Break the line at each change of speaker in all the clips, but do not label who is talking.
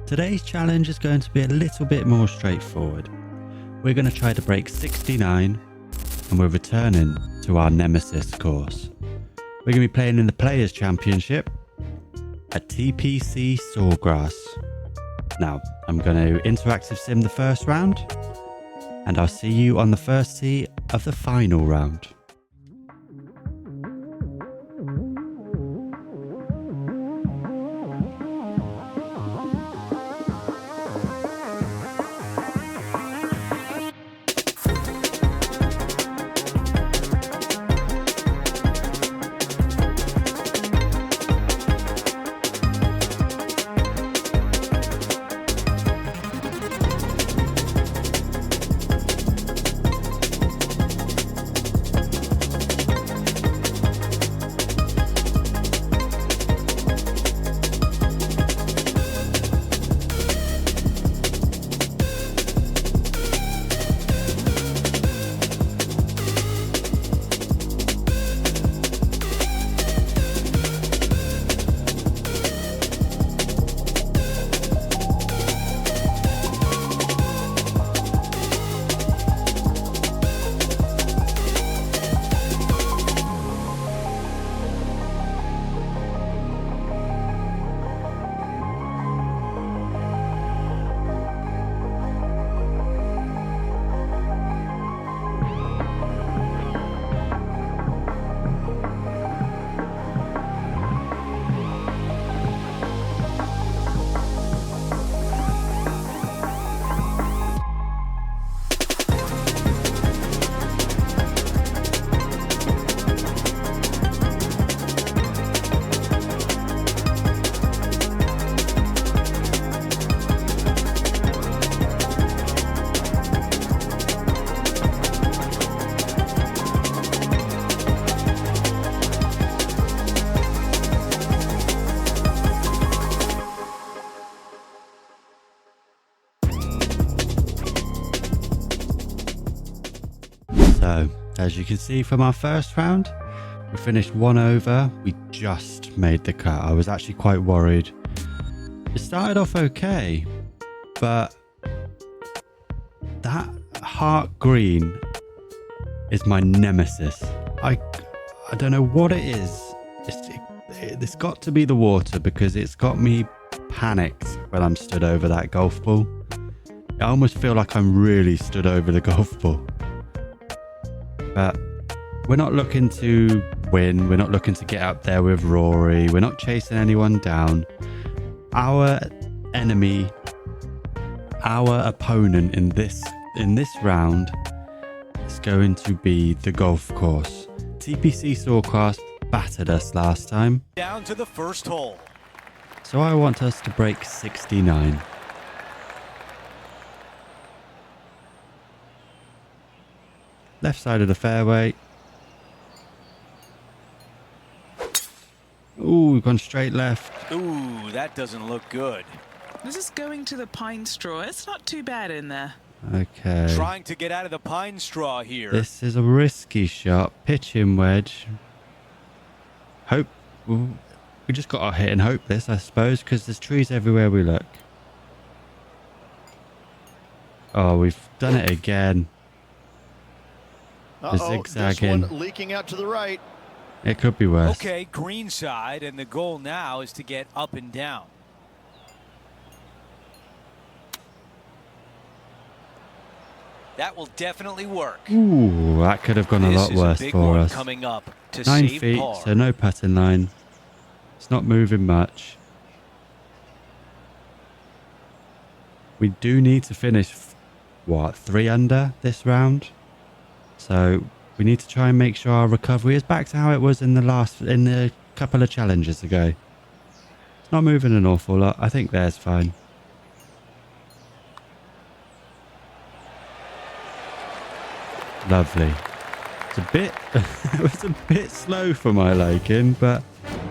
Today's challenge is going to be a little bit more straightforward. We're going to try to break 69 and we're returning to our nemesis course. We're going to be playing in the Players' Championship at TPC Sawgrass. Now, I'm going to interactive sim the first round and I'll see you on the first tee of the final round. So, as you can see from our first round, we finished 1 over. We just made the cut. I was actually quite worried. It started off okay, but that heart green is my nemesis. I don't know what it is. It's got to be the water because it's got me panicked when I'm stood over that golf ball. I almost feel like I'm really stood over the golf ball. But we're not looking to win. We're not looking to get up there with Rory. We're not chasing anyone down. Our enemy, our opponent in this round is going to be the golf course. TPC Sawgrass battered us last time.
Down to the first hole.
So I want us to break 69. Left side of the fairway. Ooh, we've gone straight left.
Ooh, that doesn't look good.
This is going to the pine straw. It's not too bad in there.
Okay.
Trying to get out of the pine straw here.
This is a risky shot. Pitching wedge. Hope. We just got to hit and hope this, I suppose, because there's trees everywhere we look. Oh, we've done it again. The zigzagging.
This one leaking out to the right.
It could be worse.
Okay, green side, and the goal now is to get up and down. That will definitely work.
Ooh, that could have gone a lot worse for us.
Coming up to
9
save
feet,
par.
so no putting line. It's not moving much. We do need to finish, what, 3 under this round? So we need to try and make sure our recovery is back to how it was in the couple of challenges ago. It's not moving an awful lot. I think there's fine. Lovely. It's a bit, it was a bit slow for my liking, but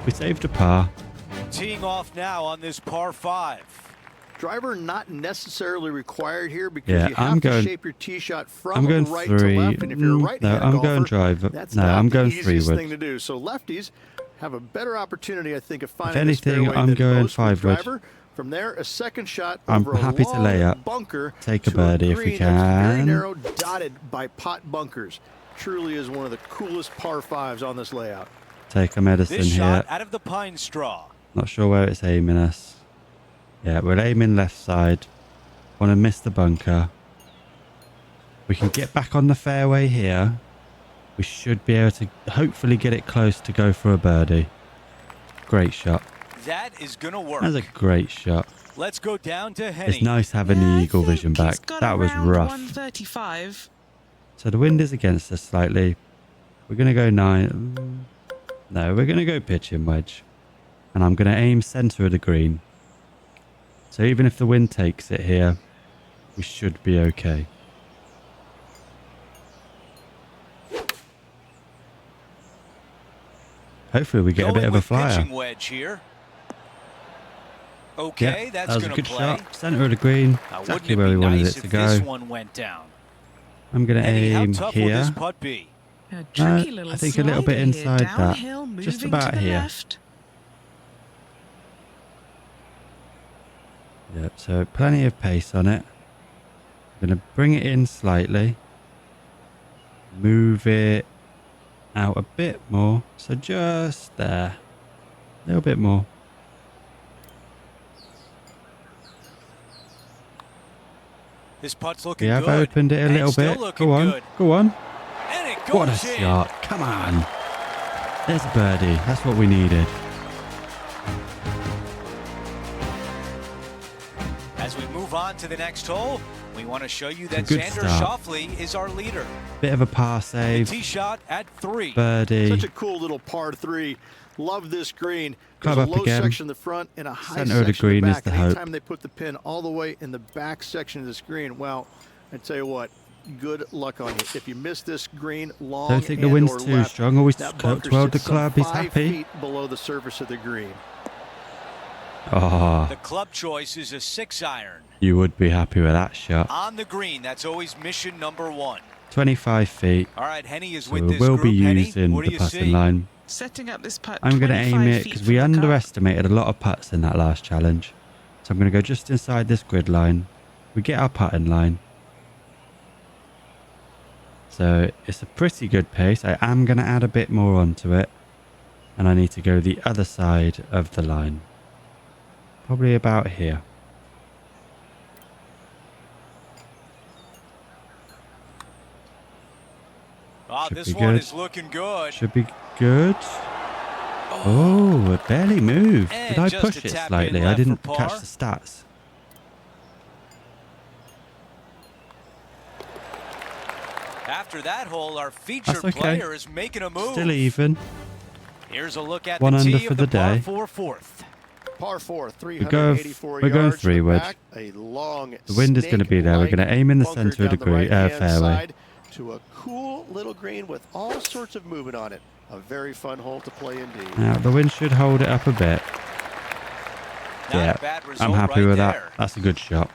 we saved a par.
Teeing off now on this par 5.
Driver not necessarily required here because
Yeah,
you have
I'm
to
going.
shape your tee shot from
I'm going
right
3.
to left, and if you're a right-handed
No, I'm
golfer,
going driver.
that's
No,
not
I'm
the
going
easiest
3
thing
wood.
to do. So lefties have a better opportunity, I think, of
If
finding this
anything,
fairway
I'm
than
going
most with
5 wood.
driver. From there, a second shot
I'm
over
happy
a
to
long
lay up.
bunker.
Take a
to
birdie if we
green that's very
can.
narrow, dotted by pot bunkers. Truly is one of the coolest par fives on this layout.
Take a medicine
This
here.
shot out of the pine straw.
Not sure where it's aiming us. Yeah, we're aiming left side. Want to miss the bunker. We can get back on the fairway here. We should be able to hopefully get it close to go for a birdie. Great shot.
That is going to work.
That's a great shot.
Let's go down to Henny.
It's nice having
Yeah,
the
I
eagle
think
vision
he's
back.
got
That was
around
rough.
135.
So the wind is against us slightly. We're going to go 9. No, we're going to go pitching wedge. And I'm going to aim centre of the green. So even if the wind takes it here, we should be okay. Hopefully we get a bit of a flyer.
Pitching wedge here. Okay,
Yeah,
that's
that was a
going
good
to play.
shot. Centre of the green.
Now,
Exactly
wouldn't
where
it
we
be
wanted
nice
it to
if
go.
this one went down?
I'm going to
Henny, how
aim
tough will this
here.
putt be?
A tricky little
I think a little bit
slider here,
inside that.
downhill,
Just
moving
about
to the
here.
left.
Yep, so plenty of pace on it. I'm going to bring it in slightly. Move it out a bit more. So just there. A little bit more.
This putt's looking
Yeah, I've
good.
opened it a
And
little
still
bit.
looking
Go on.
good.
Go on.
And it goes
What a
in.
shot. Come on. There's a birdie. That's what we needed.
As we move on to the next hole, we want to show you that
Good
Xander
start.
Schauffele is our leader.
Bit of a par
The
save.
tee shot at 3.
Birdie.
Such a cool little par 3. Love this green.
Club
There's a
up
low
again.
section in the front and a high
Centre of the
section in
green
the
is
back.
the
And
hope.
anytime they put the pin all the way in the back section of the screen, well, I tell you what, good luck on you. If you miss this green long
Don't think the
and
wind's
or
too
left,
strong. Always
that bunker
twirled the
sits some
club. He's
5
happy.
feet below the surface of the green.
Oh,
The club choice is a 6-iron.
you would be happy with that shot.
On the green, that's always mission number 1.
25 feet.
All right, Henny is
So
with
we
this
will
group.
be
Henny,
using
what do
the
you
putting
see?
line.
Setting up this putt.
I'm going to aim
25
it
feet
because
from
we
the cup.
underestimated a lot of putts in that last challenge. So I'm going to go just inside this grid line. We get our putting line. So it's a pretty good pace. I am going to add a bit more onto it. And I need to go the other side of the line. Probably about here.
Ah,
Should
this
be
one
good.
is looking good.
Should be good. Oh, it barely moved.
And
Did I
just
push
a
it
tap in
slightly? I
left
didn't
for
catch
par.
the stats.
After that hole, our featured
That's okay.
player is making a move.
Still even.
Here's a look at
One
the
under
tee
for
of
the
the par
day.
4 fourth.
Par 4,
We're
384
going
yards to the
3-wood.
back, a long
The wind is going to be there. We're going to aim in the
bunker
centre of the
down right-hand
fairway.
side to a cool little green with all sorts of movement on it. A very fun hole to play indeed.
Now, the wind should hold it up a bit.
Not
Yeah,
a bad result
I'm happy
right
with
there.
that. That's a good shot.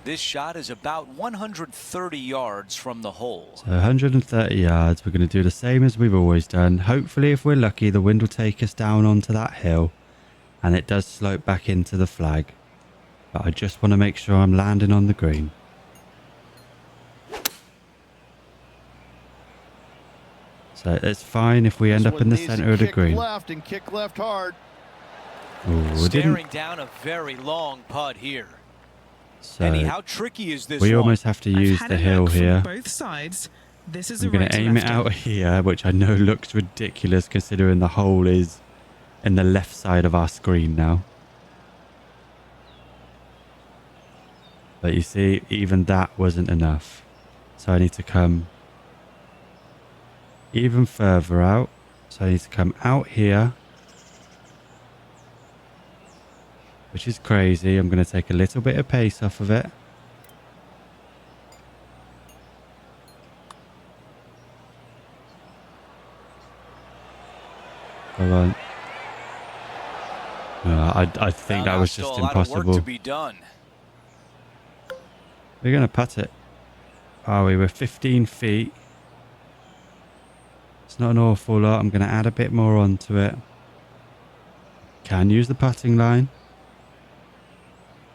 This shot is about 130 yards from the hole.
So 130 yards. We're going to do the same as we've always done. Hopefully, if we're lucky, the wind will take us down onto that hill. And it does slope back into the flag. But I just want to make sure I'm landing on the green. So it's fine if we end
This
up in the
one needs to
centre of the
kick
green.
left and kick left hard.
Oh, we
Staring
didn't.
down a very long putt here.
So
Henny, how tricky is this
we
one?
almost have to
I've
use
had
the
a
hill
look from
here.
both sides. This is
I'm
a
going
right
to aim it
lefty.
out here, which I know looks ridiculous considering the hole is in the left side of our screen now. But you see, even that wasn't enough. So I need to come even further out. So I need to come out here. Which is crazy. I'm going to take a little bit of pace off of it. Hold on. I think that
Well,
was
still
just
a lot of work
impossible.
to be done.
We're going to putt it. Oh, we were 15 feet. It's not an awful lot. I'm going to add a bit more onto it. Can use the putting line.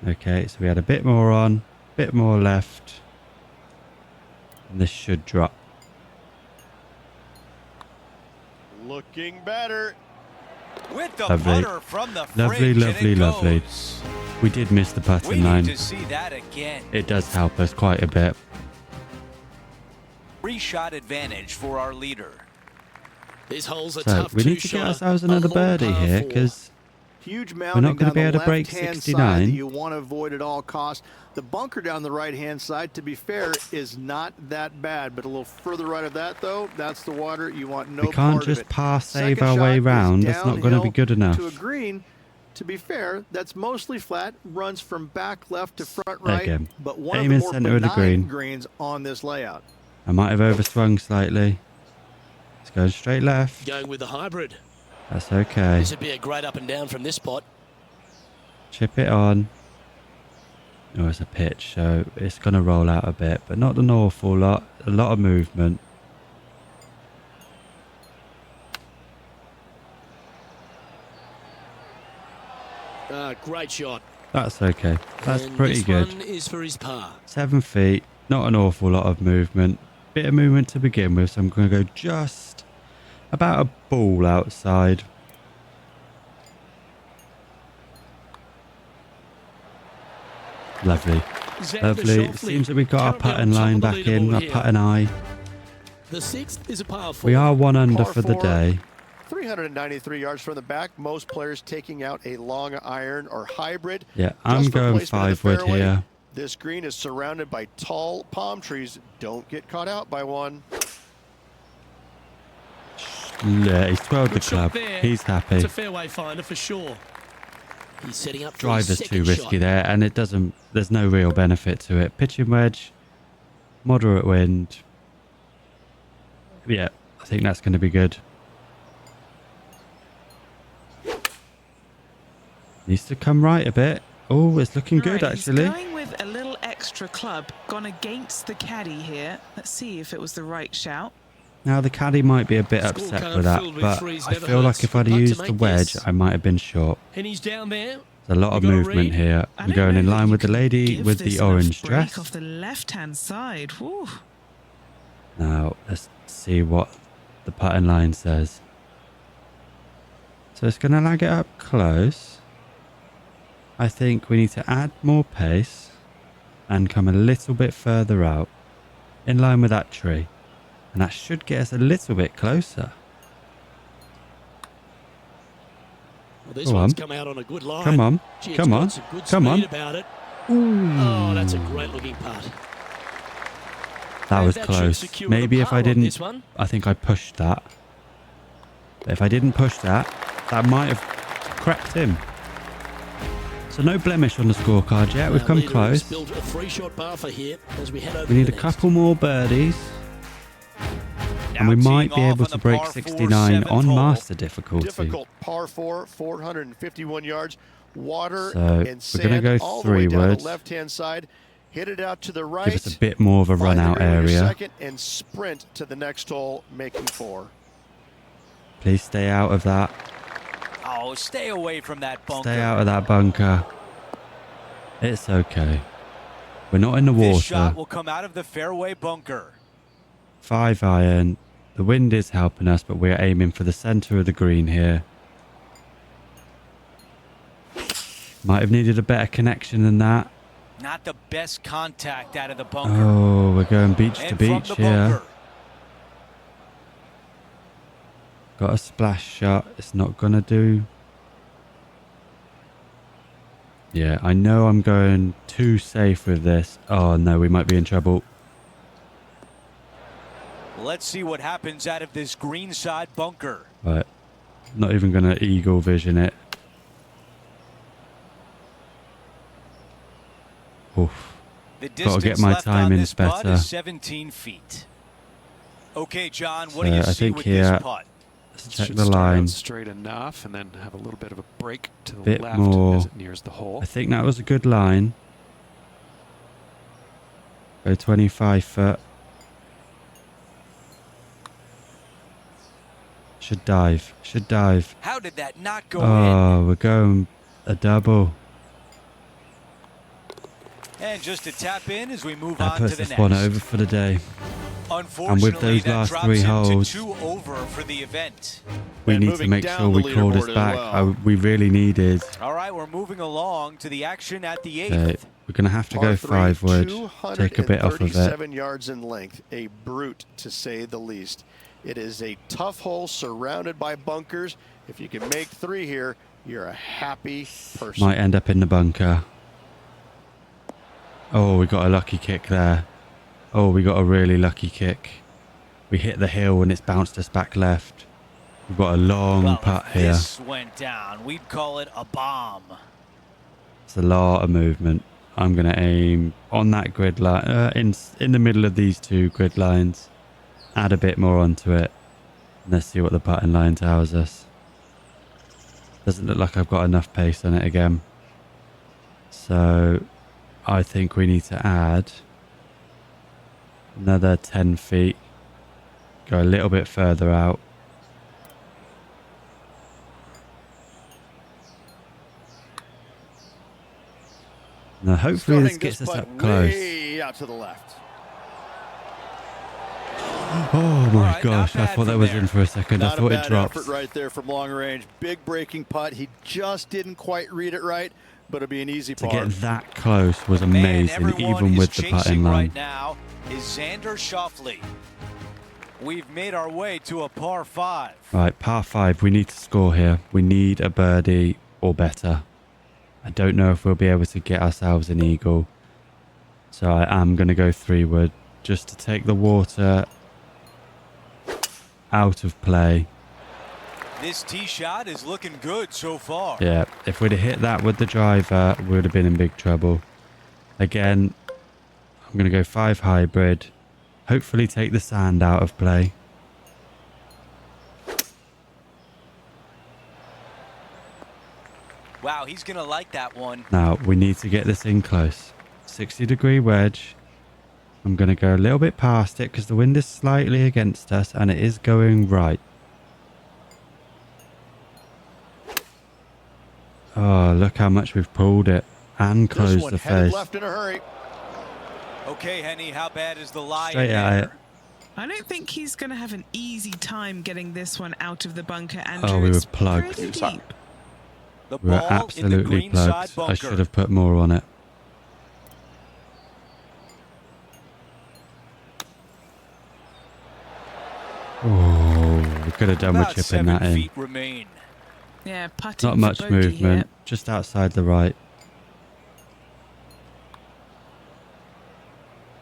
Okay, so we had a bit more on, bit more left. And this should drop.
Looking better.
With the
Lovely.
putter from the
Lovely,
fringe,
lovely,
and it
lovely.
goes.
We did miss the
We
putting
need
line.
to see that again.
It does help us quite a bit.
3-shot advantage for our leader.
This hole's a
So
tough
we need to get
two-shotter,
ourselves
a
another
long
birdie
par
here
four.
because
Huge
we're not
mounting
going to
down
be
the
able to break
left-hand side
69.
that you want to avoid at all costs. The bunker down the right-hand side, to be fair, is not that bad, but a little further right of that, though, that's the water. You want no
We can't
part of
just
it.
par save
Second
our way
shot is
round. That's not going to be
downhill
good enough.
To a green, to be fair, that's mostly flat, runs from back left to front
There
right,
again.
but one
Aim
of
in
the more
centre of the
benign
green.
greens on this layout.
I might have overswung slightly. It's going straight left.
Going with the hybrid.
That's okay.
This would be a great up and down from this spot.
Chip it on. Oh, it's a pitch, so it's going to roll out a bit, but not an awful lot. A lot of movement.
Great shot.
That's okay. That's
And
pretty
this
good.
one is for his par.
7 feet. Not an awful lot of movement. Bit of movement to begin with, so I'm going to go just about a ball outside. Lovely. Lovely. It seems that we've got our putting line back in, our putting eye.
The sixth is a par four.
We are 1 under
Par
for the
four.
day.
393 yards from the back. Most players taking out a long iron or hybrid.
Yeah, I'm
Just for
going
placement of
5
the
wood
fairway.
here.
This green is surrounded by tall palm trees. Don't get caught out by one.
Yeah, he's 12 the
Good shot
club.
there.
He's happy.
It's a fairway finder for sure. He's setting up for
Driver's
his
too
second
risky
shot.
there, and it doesn't. There's no real benefit to it. Pitching wedge, moderate wind. Yeah, I think that's going to be good. Needs to come right a bit. Oh, it's looking good
Right,
actually.
He's going with a little extra club, gone against the caddy here. Let's see if it was the right shout.
Now the caddy might be a bit upset
Scorecard
with that,
filled with
but
threes
I
never
feel like
hurts.
if I'd
Putt to
used the
make
wedge,
this.
I might have been short.
And he's down there.
There's a lot of
You got a
movement
read?
here.
I
I'm
don't
going
know
in
that
line
you
with the
can
lady
give
with
this
the
enough
orange
break
dress.
off the left-hand side. Woo.
Now, let's see what the putting line says. So it's going to lag it up close. I think we need to add more pace and come a little bit further out in line with that tree. And that should get us a little bit closer.
Well, this
Go
one's
on.
come out on a good line.
Come on.
Gee, it's
Come
got
on.
some good
Come on.
speed about it. Oh, that's a great looking putt.
That
And
was
that should
close.
secure
Maybe
the
if
par
I
on
didn't,
this one.
I think I pushed that. But if I didn't push that, that might have cracked him. So no blemish on the scorecard yet. We've
Our
come
leader has
close.
built a 3-shot bar for here as we head over
We need
to
a
the next.
couple more birdies. And
Now
we might
teeing
be
off
able
on
to
the
break
par
69
4
on
seventh hole.
master difficulty.
Difficult par 4, 451 yards. Water
So,
and
we're gonna
sand
go
all the way
3
down
woods.
the left-hand side. Hit it out to the right.
Give us a bit more of a run
Find
out
the green with your
area.
second and sprint to the next hole, making 4.
Please stay out of that.
Oh, stay away from that bunker.
Stay out of that bunker. It's okay. We're not in the
This shot
water.
will come out of the fairway bunker.
5 iron. The wind is helping us, but we're aiming for the centre of the green here. Might have needed a better connection than that.
Not the best contact out of the bunker.
Oh, we're going beach to
and from
beach
the
here.
bunker.
Got a splash shot. It's not going to do. Yeah, I know I'm going too safe with this. Oh no, we might be in trouble.
Let's see what happens out of this greenside bunker.
Right. Not even going to eagle vision it. Oof.
The
Gotta
distance
get my
left on
timings
this putt
better.
is 17 feet. Okay, John, what do
So
you
I
see
think
with
here-
this putt?
Let's check
Should
the
start out
line.
straight enough and then have a little bit of a break to the
Bit
left
more.
as it nears the hole.
I think that was a good line. Go 25 foot. Should dive. Should dive.
How did that not go in?
Oh, we're going a double.
And just to tap in as we move
That
on to
puts
the
this
next.
one over for the day.
Unfortunately,
those
that
last
drops
3
him
holes,
to 2 over for the event.
We
And
need to
moving
make
down
sure
the
we call this
leaderboard as
back.
well.
We really needed.
All right, we're moving along to the action at the 8th.
Okay, we're going to have to
Par
go
3,
5 wood. Take a bit off of it.
237 yards in length, a brute to say the least. It is a tough hole surrounded by bunkers. If you can make 3 here, you're a happy person.
Might end up in the bunker. Oh, we got a lucky kick there. Oh, we got a really lucky kick. We hit the hill and it's bounced us back left. We've got a long putt
if
here.
this went down, we'd call it a bomb.
It's a lot of movement. I'm going to aim on that grid line, in the middle of these 2 grid lines. Add a bit more onto it. And let's see what the putting line tells us. Doesn't look like I've got enough pace on it again. So I think we need to add another 10 feet. Go a little bit further out. Now hopefully this gets us up close.
Way out to the left.
Oh my
Alright,
gosh,
not
I
bad
thought that
from
was
there.
in for a second. I
Not
thought
a
it
bad
dropped.
effort right there from long range. Big breaking putt. He just didn't quite read it right, but it'd be an easy
To
par.
get that close was
The man
amazing,
everyone
even
is
with the putting
chasing
line.
right now is Xander Schauffele. We've made our way to a par 5.
Right, par 5. We need to score here. We need a birdie or better. I don't know if we'll be able to get ourselves an eagle. So I am going to go 3 wood just to take the water out of play.
This tee shot is looking good so far.
Yeah, if we'd have hit that with the driver, we would have been in big trouble. Again, I'm going to go 5 hybrid. Hopefully take the sand out of play.
Wow, he's going to like that one.
Now, we need to get this in close. 60-degree wedge. I'm going to go a little bit past it because the wind is slightly against us and it is going right. Oh, look how much we've pulled it and
This
closed
one
the
headed
face.
left in a hurry.
Okay, Henny, how bad is the lie
Straight
in
at
there?
it.
I don't think he's going to have an easy time getting this one out of the bunker, Andrew.
Oh, we were
It's
plugged.
pretty deep.
The
We were
ball in the
absolutely
green side
plugged.
bunker.
I should have put more on it. Oh, we could have done with
About
chipping
7
that in.
feet remain.
Yeah, putting
Not
for
much
bogey
movement,
here.
just outside the right.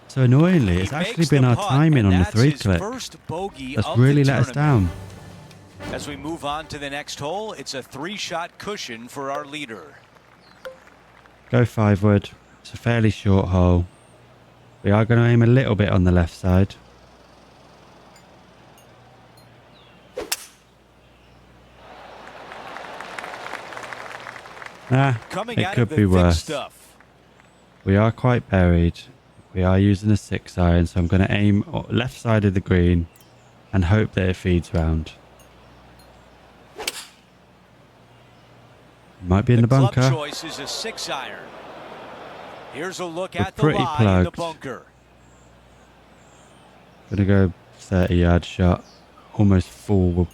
So annoyingly, it's
He
actually
makes
been
the
our
putt,
timing
and
on the
that's
3
his
clip.
first bogey
That's
of
really
the
let us
tournament.
down.
As we move on to the next hole, it's a 3-shot cushion for our leader.
Go 5 wood. It's a fairly short hole. We are going to aim a little bit on the left side.
Coming
It
out
could
of the
be
thick
worse.
stuff.
We are quite buried. We are using a 6 iron, so I'm going to aim left side of the green and hope that it feeds round. Might be in the bunker.
Club choice is a 6-iron. Here's a look
We're
at the
pretty
lie in the
plugged.
bunker.
Gonna go 30-yard shot. Almost full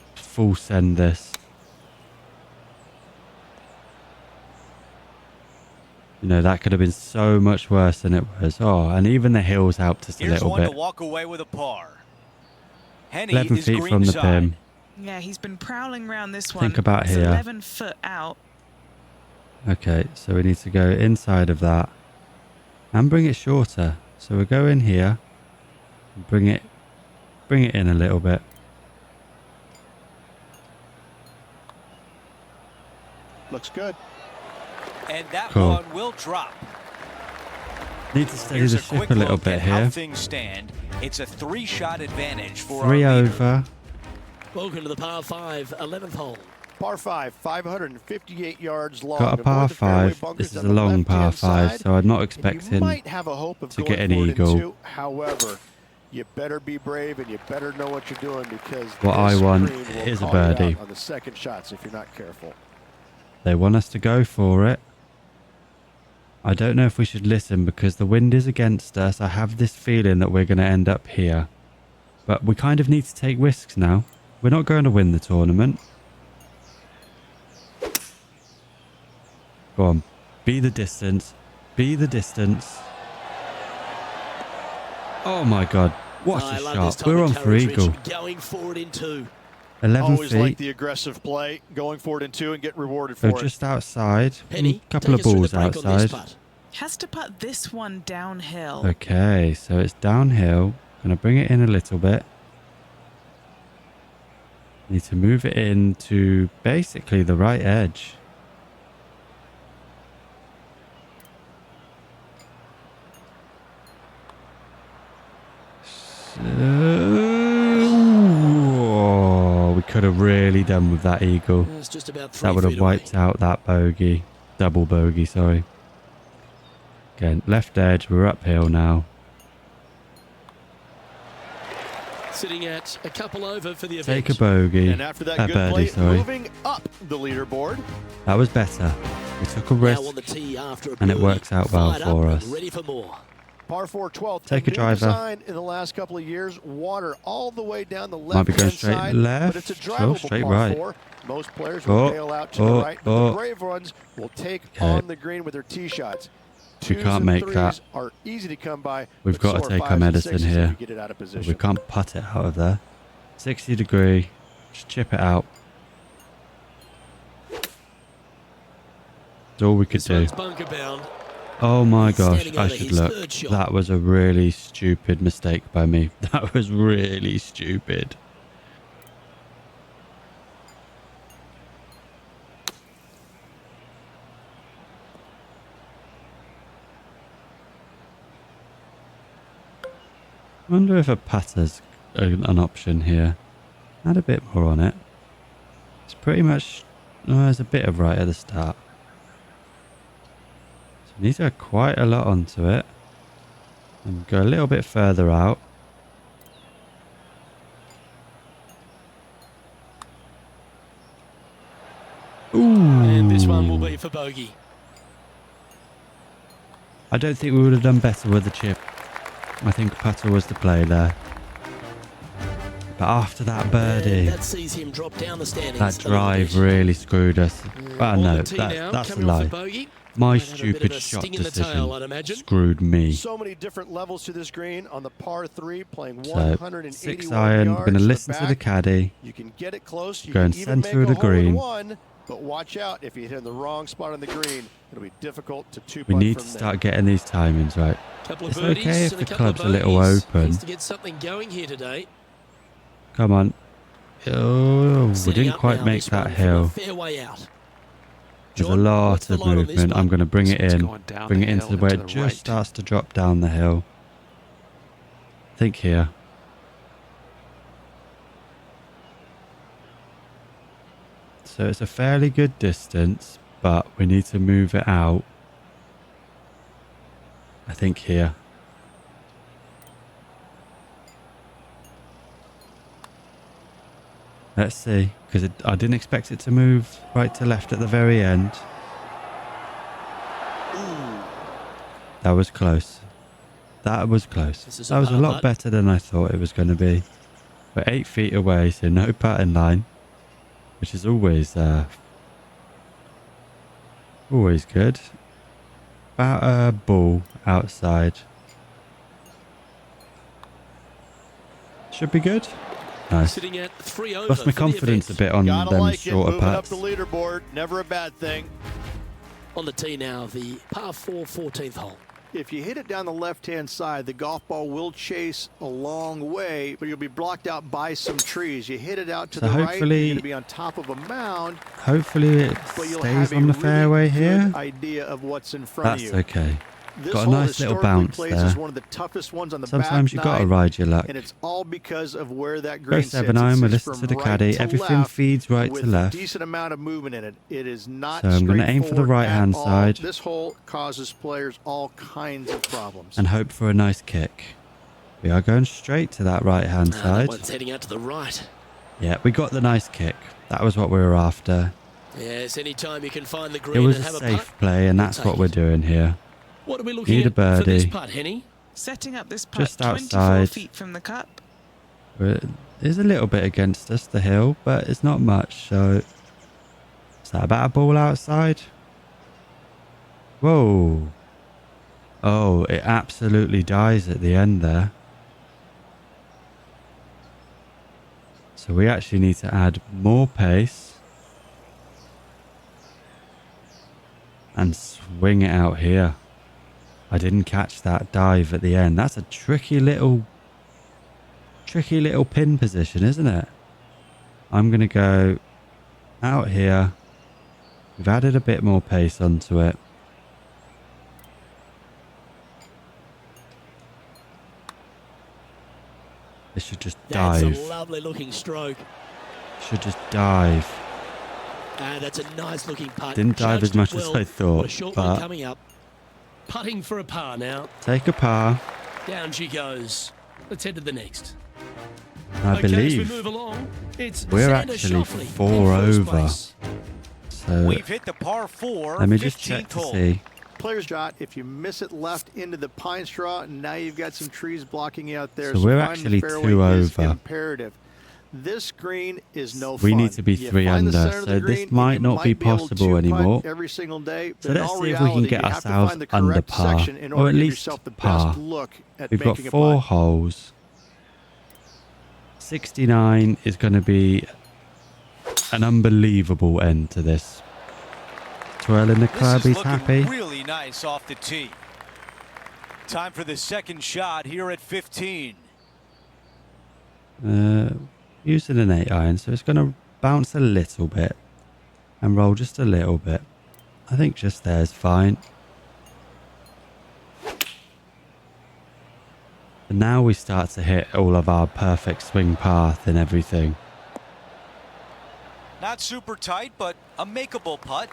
send this. You know, that could have been so much worse than it was. Oh, and even the hills helped us a
Here's
little
one
bit.
to walk away with a par. Henny
11
is
feet
green
from the
side.
pin.
Yeah, he's been prowling around this one.
Think about
It's
here.
11 foot out.
Okay, so we need to go inside of that and bring it shorter. So we'll go in here and bring it in a little bit.
Looks good.
And that
Cool.
one will drop.
Need to steady
Here's
the
a
ship
quick
a little
look
bit
at how
here.
things stand. It's a 3-shot advantage for
3
our leader.
over.
Welcome to the par 5, 11th hole.
Par 5, 558 yards long.
Got a par
Avoid the fairway
5.
bunkers
This is
on
a
the
long par
left-hand
5,
side.
so I'm not
You
expecting
might have a hope of
to
going
get an
for it in
eagle.
2. However, you better be brave and you better know what you're doing because
What I
this
want
green will
is a
call you out
birdie.
on the second shots if you're not careful.
They want us to go for it. I don't know if we should listen because the wind is against us. I have this feeling that we're going to end up here. But we kind of need to take risks now. We're not going to win the tournament. Go on. Be the distance. Be the distance. Oh my God. What a shot. We're on for eagle.
Going forward in 2.
11
Always like
feet.
the aggressive play, going forward in 2 and get rewarded for
So
it.
just outside.
Penny,
A couple of
take us through
balls
the break on this
outside.
putt.
Has to put this one downhill.
Okay, so it's downhill. Going to bring it in a little bit. Need to move it in to basically the right edge. Oh, we could have really done with that eagle.
It's just about 3
That would have
feet away.
wiped out that bogey. Double bogey, sorry. Again, left edge. We're uphill now.
Sitting at a couple over for the event.
Take a bogey.
And after that good
birdie,
play,
sorry.
moving up the leaderboard.
That was better. We took a
Now
risk.
on the tee after a
And it
birdie.
works out well
Fired
for
up
us.
and ready for more.
Par 4 12th.
Take a
new
driver.
design in the last couple of years. Water all the way down the left
Might be going
hand
straight
side,
left.
but it's a
Sure,
drivable
straight
par
right.
4. Most players will
Oh,
bail out to the right, but
oh.
the brave ones will take
Okay.
on the green with their tee shots.
We
Twos
can't
and
make
threes
that.
are easy to come by.
We've
but
got
so
to
are
take our
fives and
medicine
sixes if
here.
you get it out of position.
We can't putt it out of there. 60 degree. Just chip it out. That's all we could
This
do.
one's bunker bound.
Oh my
He's
gosh,
standing
I
over
should
his
look.
third shot.
That was a really stupid mistake by me. That was really stupid. I wonder if a putter's an option here. Add a bit more on it. It's pretty much... Oh, there's a bit of right at the start. So we need to add quite a lot onto it. And go a little bit further out. Ooh.
And this one will be for bogey.
I don't think we would have done better with the chip. I think putter was the play there. But after that birdie,
That sees him drop down the standings.
that drive really screwed us. Well,
On
no,
the tee now,
that's a
coming off
lie.
bogey.
My
Might have a bit
stupid
of a
shot
sting in the
decision
tail, I'd imagine.
screwed me.
So many different levels to this green on the par 3, playing
So
181
6 iron. We're
yards
going to
to
listen to the
back.
caddy.
You can get it close. You
Go
can
and
even
centre
make
the
a hole in
green.
one, but watch out if you hit in the wrong spot on the green. It'll be difficult to two-putt
We need
from
to
there.
start getting these timings right.
Couple of
It's
birdies
okay if
and
the
a couple of
club's a little
bogeys.
open.
Needs to get something going here today.
Come on. Oh, we
Setting
didn't
up
quite
now,
make
this
that
one from a
hill.
fairway out.
There's a
John,
lot
what's the
of
line on this
movement.
one?
I'm going to bring it
This one's
in.
going down
Bring
the
it into
hill
where
and
it
to
just
the right.
starts to drop down the hill. I think here. So it's a fairly good distance, but we need to move it out. I think here. Let's see, because I didn't expect it to move right to left at the very end. That was close. That was close.
This is a
That was a
par
lot
putt.
better than I thought it was going to be. We're 8 feet away, so no putting line, which is always good. About a ball outside. Should be good. Nice.
Sitting at 3 over.
Lost my
for the
confidence a
event.
bit on
Gotta
them
like it,
shorter
moving up
putts.
the leaderboard, never a bad thing.
On the tee now, the par 4 14th hole.
If you hit it down the left-hand side, the golf ball will chase a long way, but you'll be blocked out by some trees. You hit it out to
So
the right,
hopefully-
you're going to be on top of a mound,
Hopefully it
but you'll
stays
have a
on the
really
fairway
good
here.
idea of what's in front
That's
of you.
okay.
This
Got a
hole
nice little
historically
bounce
plays
there.
as one of the toughest ones on the
Sometimes
back
you got to
nine,
ride your luck.
and it's all because of where that
Go
green
7
sits. It
iron, we'll
sits
listen
from
to the
right
caddy.
to
Everything
left
feeds right
with
to left.
a decent amount of movement in it. It is not
So I'm gonna aim for the
straightforward
right-hand
at all.
side.
This hole causes players all kinds of problems.
And hope for a nice kick. We are going straight to that right hand
That
side.
one's heading out to the right.
Yeah, we got the nice kick. That was what we were after.
Yes, any time you can find the green
It was
and
a
have a
safe
putt.
play, and
we'll
that's
take
what we're
it.
doing here.
What are we looking
Need a
at for this
birdie.
putt, Henny?
Setting up this putt
Just
24
outside.
feet from the cup.
It is a little bit against us, the hill, but it's not much. So, is that about a ball outside? Whoa. Oh, it absolutely dies at the end there. So we actually need to add more pace. And swing it out here. I didn't catch that dive at the end. That's a tricky little pin position, isn't it? I'm going to go out here. We've added a bit more pace onto it. It should just
That's
dive.
a lovely looking stroke.
Should just dive.
And that's a nice looking putt.
Didn't dive as
Judged it
much as
well.
I thought,
What a short one
but
coming up. Putting for a par now.
take a par.
Down she goes. Let's head to the next.
I
Okay, as we
believe
move along, it's
we're
Xander
actually
Schauffele in
4
first
over.
place.
So
We've hit the par 4.
let me just check
15th
to
hole.
see.
Player's shot, if you miss it left into the pine straw, now you've got some trees blocking you out there.
So we're
finding the
actually
fairway
2
is
over.
imperative. This green is no
We
fun.
need to be
You
3
find the
under,
center of
so
the
this
green,
might
and you
not be
might able to
possible
putt
anymore.
every single day,
So
but in
let's
all
see if we can
reality,
get
you have to
ourselves
find the
under
correct
par,
section in
or
order
at
to give
least
yourself the
par.
best look at
We've got
making a
4
putt.
holes. 69 is going to be an unbelievable end to this. Twirling the club,
This is
he's
looking
happy.
really nice off the tee. Time for the second shot here at 15.
Using an 8 iron, so it's going to bounce a little bit and roll just a little bit. I think just there's fine. And now we start to hit all of our perfect swing path and everything.
Not super tight, but a makeable putt.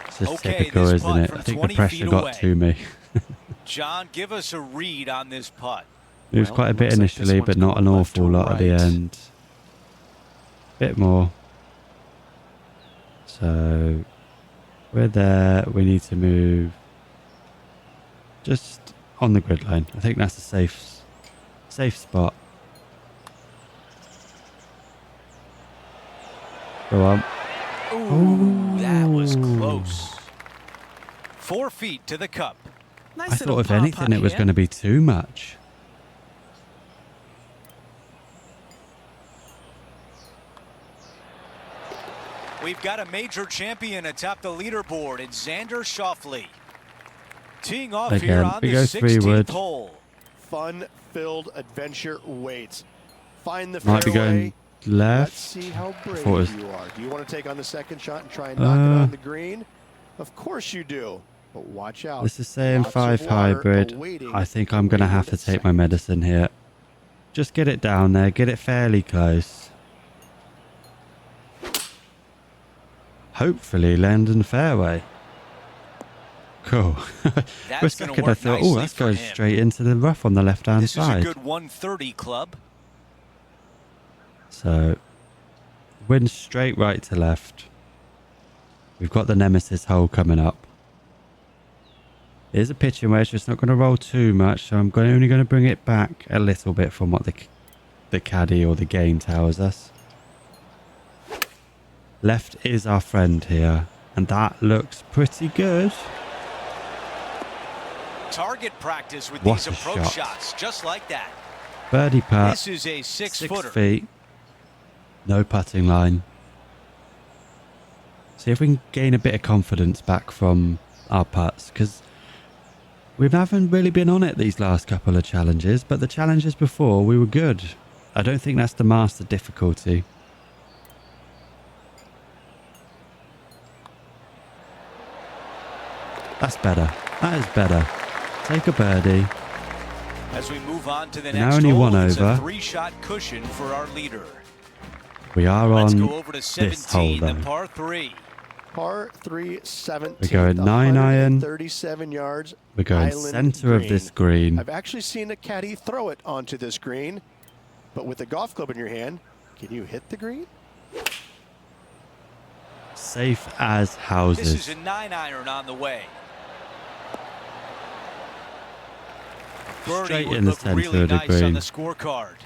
It's just
Okay,
typical,
this
isn't
putt
it?
from
I think
20
the pressure
feet
got
away.
to me.
John, give us a read on this putt.
It was
Well,
quite a bit
looks like this
initially,
one's
but not
going
an
left to
awful lot at the
right.
end. Bit more. So we're there. We need to move just on the grid line. I think that's a safe spot. Go on.
Ooh, that was close. 4 feet to the cup.
Nice
I
little
thought if
par
anything
putt
it was
here.
going to be too much.
We've got a major champion atop the leaderboard. It's Xander Schauffele. Teeing off here
Again,
on
we
the
go
16th
three-wood.
hole.
Fun-filled adventure waits. Find the
Might be
fairway.
going left.
Let's see how
I
brave
thought it was-
you are. Do you want to take on the second shot and try and knock it on the green? Of course you do. But watch out.
This is saying
Lots of
5
water
hybrid.
awaiting
I think I'm going to have to take my medicine here. Just get it down there. Get it fairly close. Hopefully land in fairway. Cool. For a
That's going to
second I
work
thought, oh,
nicely
that's
for
going
him.
straight into the rough on the left-hand
This is a
side.
good 130 club.
So, wind straight right to left. We've got the Nemesis hole coming up. It is a pitching wedge, so it's not going to roll too much, so I'm only going to bring it back a little bit from what the caddy or the game tells us. Left is our friend here, and that looks pretty good.
Target practice with
What
these
a
approach
shot.
shots, just like that.
Birdie putt,
This is a
6
6-footer.
feet, no putting line. See if we can gain a bit of confidence back from our putts, because we haven't really been on it these last couple of challenges, but the challenges before we were good. I don't think that's the master difficulty. That's better. That is better. Take a birdie.
As we move on to the
Now
next
only
hole,
one
it's a
over.
3-shot cushion for our leader.
We are
Let's
on
go over to
this hole
17, the
though.
par 3.
Par 3, 17.
We're going 9 iron.
37 yards.
We're going
island
center of this green.
I've actually seen a caddy throw it onto this green, but with a golf club in your hand, can you hit the green?
Safe as
This
houses.
is a 9-iron on the way. birdie
straight
would
in the
look
centre
really
of the
nice on
green.
the scorecard.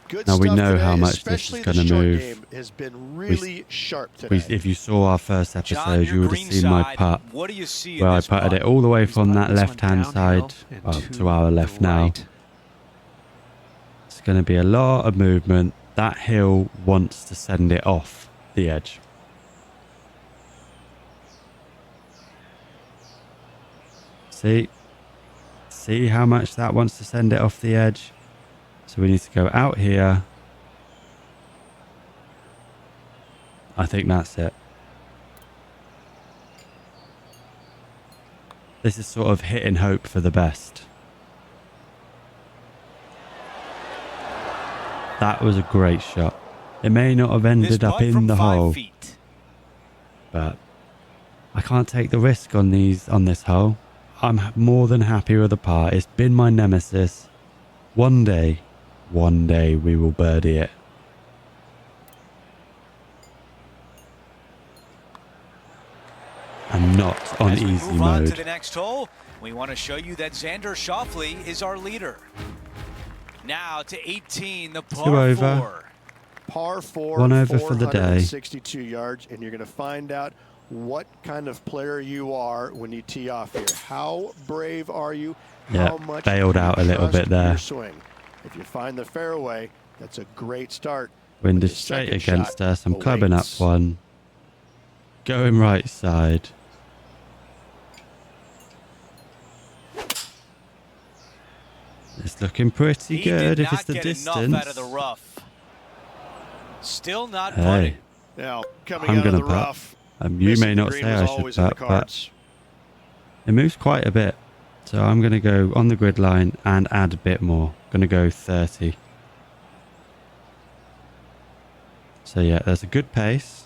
Good
Now we
stuff
know
today,
how much this
especially
is
the
going to
short
move.
game has been really sharp today.
If you saw our first
John,
episode,
your
you would have
green
seen my
side,
putt,
what do you see
where
in
I
this
putted
putt?
it all the way
He's
from that
putting this one
left-hand
downhill
side,
and
well,
to
to our left
the
now.
right.
It's going to be a lot of movement. That hill wants to send it off the edge. See how much that wants to send it off the edge? So we need to go out here. I think that's it. This is sort of hitting hope for the best. That was a great shot. It may not have
This
ended up
putt
in
from
the
5
hole,
feet.
but I can't take the risk on this hole. I'm more than happy with the par. It's been my nemesis. One day we will birdie it. And not on
As we
easy
move on to the
mode.
next hole, we want to show you that Xander Schauffele is our leader. Now to 18, the par
2 over.
4.
Par 4,
1 over for the day.
462 yards, and you're going to find out what kind of player you are when you tee off here. How brave are you?
Yeah,
How much
bailed
do you
out a little
trust
bit there.
your swing? If you find the fairway, that's a great start.
Wind
But
is
the
straight
second
against
shot
us. I'm clubbing up
awaits.
one. Going right side. It's looking pretty
He
good
did
if it's
not
the
get
distance.
enough out of the rough. Still not
Hey,
putting.
Now, coming
I'm
out of
gonna
the
putt.
rough,
you
missing
may
the
not
green
say
was
I
always
should
in the
putt, but
cards.
it moves quite a bit. So I'm going to go on the grid line and add a bit more. Going to go 30. So yeah, there's a good pace.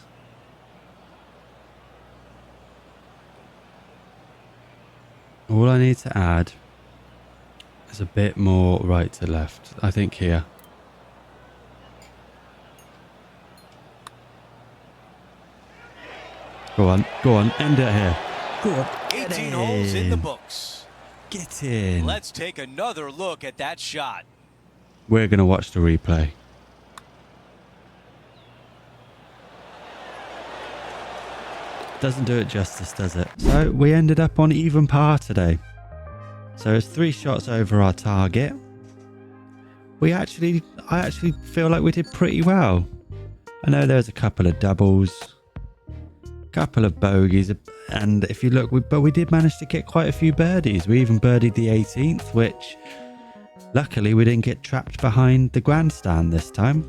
All I need to add is a bit more right to left. I think here. Go on, end it here. Go on.
18 holes in the books.
Get in.
Let's take another look at that shot.
We're going to watch the replay. Doesn't do it justice, does it? So we ended up on even par today. So it's 3 shots over our target. I actually feel like we did pretty well. I know there's a couple of doubles, couple of bogeys, and if you look, but we did manage to get quite a few birdies. We even birdied the 18th, which luckily we didn't get trapped behind the grandstand this time,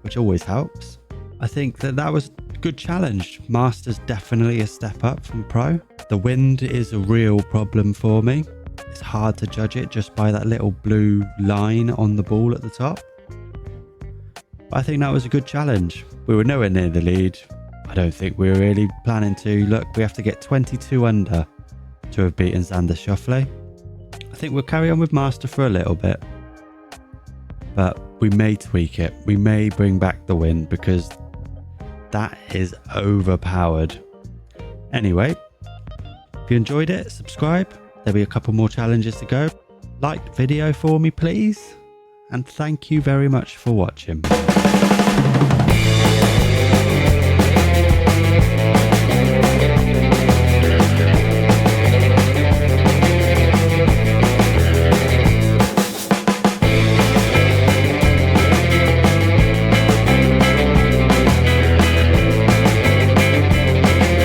which always helps. I think that was a good challenge. Masters definitely a step up from Pro. The wind is a real problem for me. It's hard to judge it just by that little blue line on the ball at the top. But I think that was a good challenge. We were nowhere near the lead. I don't think we were really planning to. Look, we have to get 22 under to have beaten Xander Schauffele. I think we'll carry on with Master for a little bit. But we may tweak it. We may bring back the wind because that is overpowered. Anyway, if you enjoyed it, subscribe. There'll be a couple more challenges to go. Like the video for me, please. And thank you very much for watching.